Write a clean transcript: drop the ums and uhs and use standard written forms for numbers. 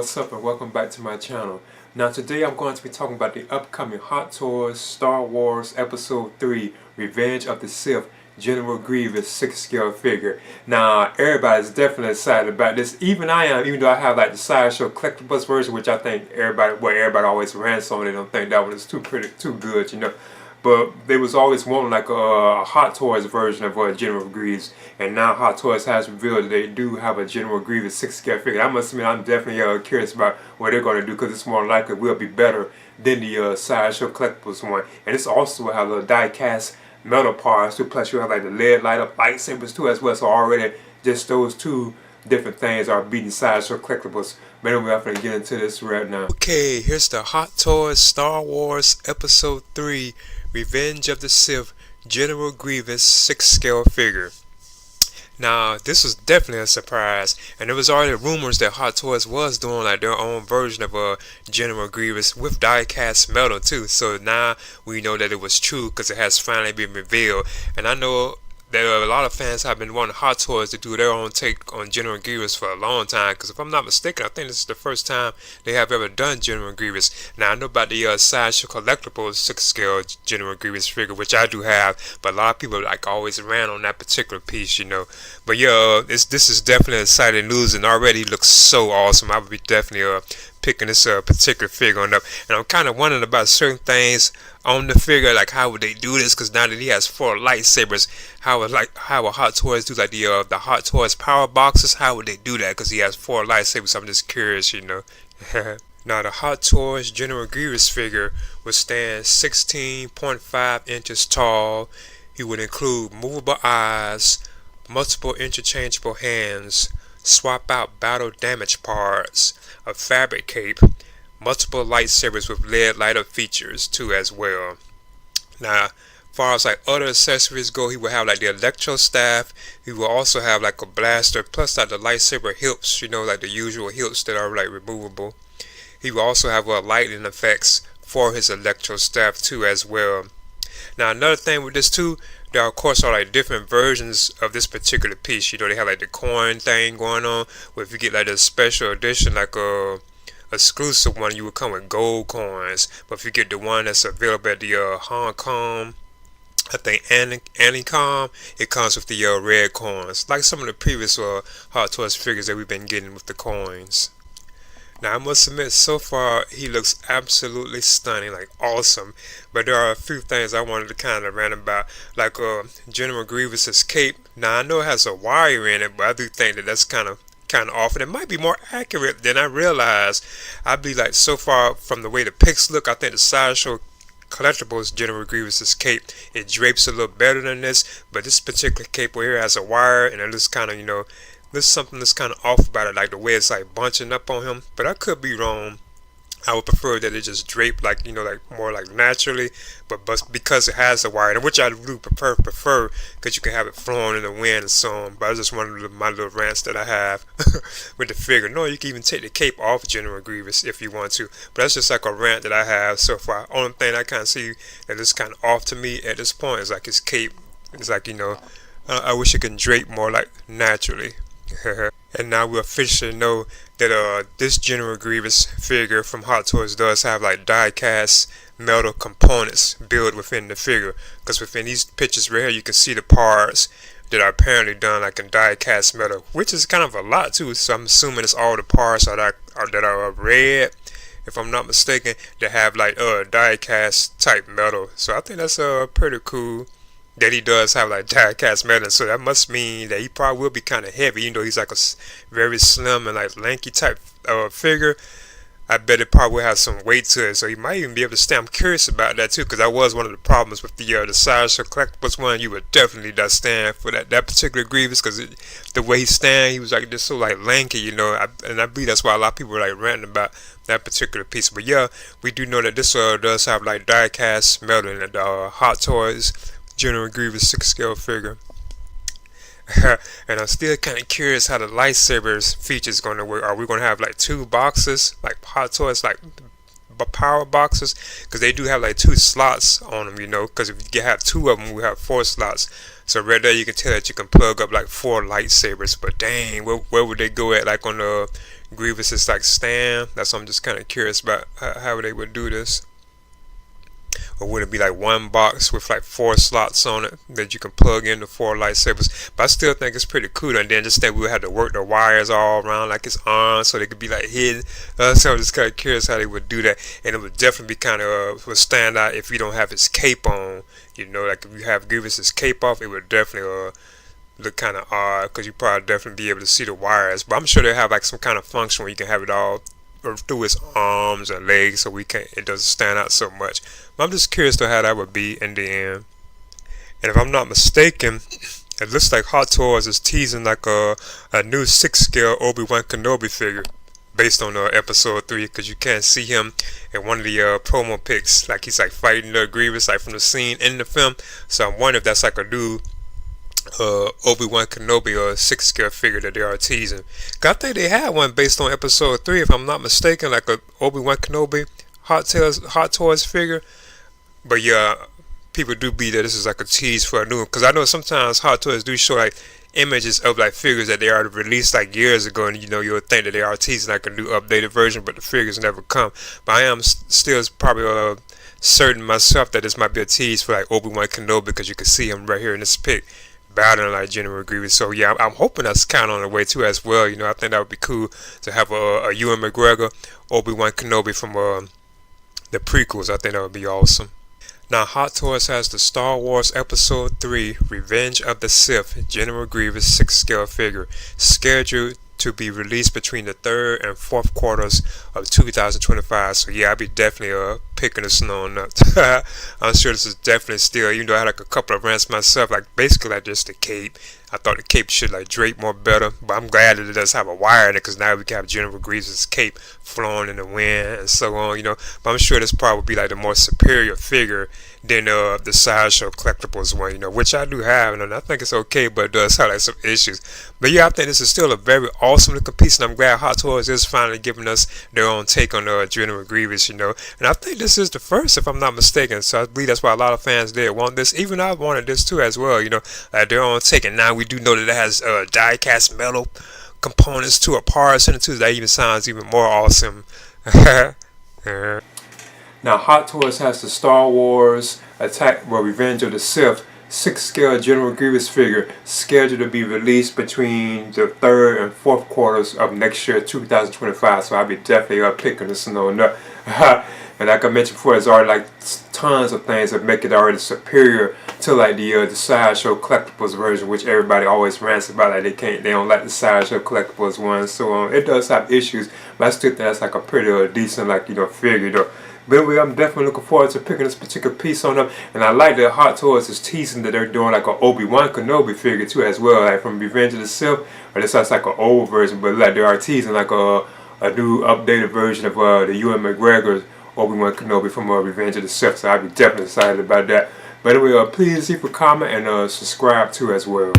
what's up and welcome back to my channel. Now today I'm going to be talking about the upcoming Hot Toys Star Wars Episode 3 Revenge of the Sith General Grievous 6 scale figure. Now everybody's definitely excited about this. Even I am, even though I have like the Sideshow Collectibles version, which I think everybody always rants on. They don't think that one is too good, you know. But they was always wanting like a Hot Toys version of General Grievous, and now Hot Toys has revealed that they do have a General Grievous 6 scale figure. I must admit, I'm definitely curious about what they're going to do, because it's more likely will be better than the Sideshow Collectibles one. And it's also will have a die-cast metal parts too. Plus you have like the LED light up lightsabers too as well. So already just those two different things are beating Sideshow Collectibles. But anyway, I'm going to get into this right now. Okay, here's the Hot Toys Star Wars Episode 3 Revenge of the Sith General Grievous 6 scale figure. Now this was definitely a surprise, and there was already rumors that Hot Toys was doing like their own version of General Grievous with die-cast metal too. So now we know that it was true because it has finally been revealed. And I know that a lot of fans have been wanting Hot Toys to do their own take on General Grievous for a long time, because if I'm not mistaken, I think this is the first time they have ever done General Grievous. Now I know about the Sideshow Collectibles 6 scale General Grievous figure, which I do have, but a lot of people like always ran on that particular piece, you know. But yeah, this is definitely exciting news, and already looks so awesome. I would be definitely picking this particular figure on up, and I'm kind of wondering about certain things on the figure, like how would they do this, because now that he has 4 lightsabers, how would Hot Toys do like the Hot Toys power boxes? How would they do that, because he has 4 lightsabers? So I'm just curious, you know. Now the Hot Toys General Grievous figure would stand 16.5 inches tall. He would include movable eyes, multiple interchangeable hands, swap out battle damage parts, a fabric cape, multiple lightsabers with LED light up features too as well. Now as far as like other accessories go, he will have like the electro staff. He will also have like a blaster, plus like the lightsaber hilts, you know, like the usual hilts that are like removable. He will also have lightning effects for his electro staff too as well. Now another thing with this too, there of course are like different versions of this particular piece. You know, they have like the coin thing going on, where if you get like the special edition, like exclusive one, you would come with gold coins. But if you get the one that's available at the Hong Kong, I think Anicom, it comes with the red coins, like some of the previous Hot Toys figures that we've been getting with the coins. Now I must admit, so far he looks absolutely stunning, like awesome. But there are a few things I wanted to kind of rant about, like General Grievous's cape. Now I know it has a wire in it, but I do think that that's kind of off, and it might be more accurate than I realized. I believe like so far from the way the pics look, I think the Sideshow Collectibles General Grievous's cape, it drapes a little better than this. But this particular cape over here has a wire, and it looks kind of, you know, there's something that's kind of off about it, like the way it's like bunching up on him. But I could be wrong. I would prefer that it just drape like, you know, like more like naturally, but because it has a wire, and which I do prefer because you can have it flowing in the wind and so on. But I just one of my little rants that I have with the figure. No, you can even take the cape off General Grievous if you want to, but that's just like a rant that I have so far. Only thing I kind of see that is kind of off to me at this point is like his cape. It's like, you know, I wish it could drape more like naturally. And now we officially know that this General Grievous figure from Hot Toys does have like die-cast metal components built within the figure, because within these pictures right here you can see the parts that are apparently done like in die-cast metal, which is kind of a lot too. So I'm assuming it's all the parts that are red, if I'm not mistaken, that have like die-cast type metal. So I think that's pretty cool that he does have like die-cast metal. So that must mean that he probably will be kind of heavy, even though he's like a very slim and like lanky type figure. I bet it probably will have some weight to it, so he might even be able to stand. I'm curious about that too, because that was one of the problems with the Sideshow Collectibles one. You would definitely not stand for that particular Grievous, because the way he stand, he was like just so like lanky, you know. And I believe that's why a lot of people were like ranting about that particular piece. But yeah, we do know that this does have like die-cast metal in it. Hot Toys General Grievous 6 scale figure. And I'm still kind of curious how the lightsabers feature is going to work. Are we going to have like 2 boxes, like Hot Toys, like power boxes? Because they do have like 2 slots on them, you know. Because if you have 2 of them, we have 4 slots. So right there you can tell that you can plug up like 4 lightsabers. But dang, where would they go at, like on the Grievous is like Stan. That's what I'm just kind of curious about how they would do this. Or would it be like one box with like 4 slots on it that you can plug into 4 lightsabers? But I still think it's pretty cool. And then just that we would have to work the wires all around like his arms so they could be like hidden. So I'm just kind of curious how they would do that. And it would definitely be kind of would stand out if you don't have his cape on. You know, like if you have Grievous's cape off, it would definitely look kind of odd because you probably definitely be able to see the wires. But I'm sure they have like some kind of function where you can have it all through his arms and legs, so it doesn't stand out so much. But I'm just curious to how that would be in the end. And if I'm not mistaken, it looks like Hot Toys is teasing like a new 6th scale Obi-Wan Kenobi figure based on episode 3, because you can't see him in one of the promo pics, like he's like fighting Grievous like from the scene in the film. So I'm wondering if that's like a new Obi-Wan Kenobi or 6th scale figure that they are teasing. I think they had one based on episode 3 if I'm not mistaken, like a Obi-Wan Kenobi Hot Toys figure. But yeah, people do believe that this is like a tease for a new one, because I know sometimes Hot Toys do show like images of like figures that they already released like years ago, and you know you'll think that they are teasing like a new updated version, but the figures never come. But I am still probably certain myself that this might be a tease for like Obi-Wan Kenobi, because you can see him right here in this pic battling like General Grievous. So yeah, I'm hoping that's kind of on the way too as well. You know, I think that would be cool to have a Ewan McGregor Obi-Wan Kenobi from the prequels. I think that would be awesome. Now, Hot Toys has the Star Wars Episode 3 Revenge of the Sith General Grievous 6th scale figure scheduled to be released between the 3rd and 4th quarters of 2025. So yeah, I'll be definitely picking this one up. I'm sure this is definitely still, even though I had like a couple of rants myself, like basically like just the cape. I thought the cape should like drape more better, but I'm glad that it does have a wire in it, because now we can have General Grievous' cape flowing in the wind and so on, you know. But I'm sure this probably be like the more superior figure than the Sideshow Collectibles one, you know, which I do have, and I think it's okay, but it does have like some issues. But yeah, I think this is still a very awesome looking piece, and I'm glad Hot Toys is finally giving us their own take on General Grievous, you know. And I think this is the first, if I'm not mistaken, so I believe that's why a lot of fans did want this. Even I wanted this too as well, you know, their own take. And now we do know that it has die-cast metal components to it, parts in it too. That even sounds even more awesome. Now, Hot Toys has the Star Wars Revenge of the Sith 6th scale General Grievous figure scheduled to be released between the 3rd and 4th quarters of next year, 2025. So I'll be definitely picking this one up. And like I mentioned before, there's already like tons of things that make it already superior to like the Sideshow Collectibles version, which everybody always rants about. Like they don't like the Sideshow Collectibles one. So it does have issues, but I still think that's like a pretty decent like figure though. But anyway, I'm definitely looking forward to picking this particular piece on up. And I like that Hot Toys is teasing that they're doing like an Obi-Wan Kenobi figure too as well, like from Revenge of the Sith. Or this sounds like an old version, but like they are teasing like a new updated version of the Ewan McGregor's Obi-Wan Kenobi from Revenge of the Sith. So I'll be definitely excited about that. But anyway, please leave a comment and subscribe too as well.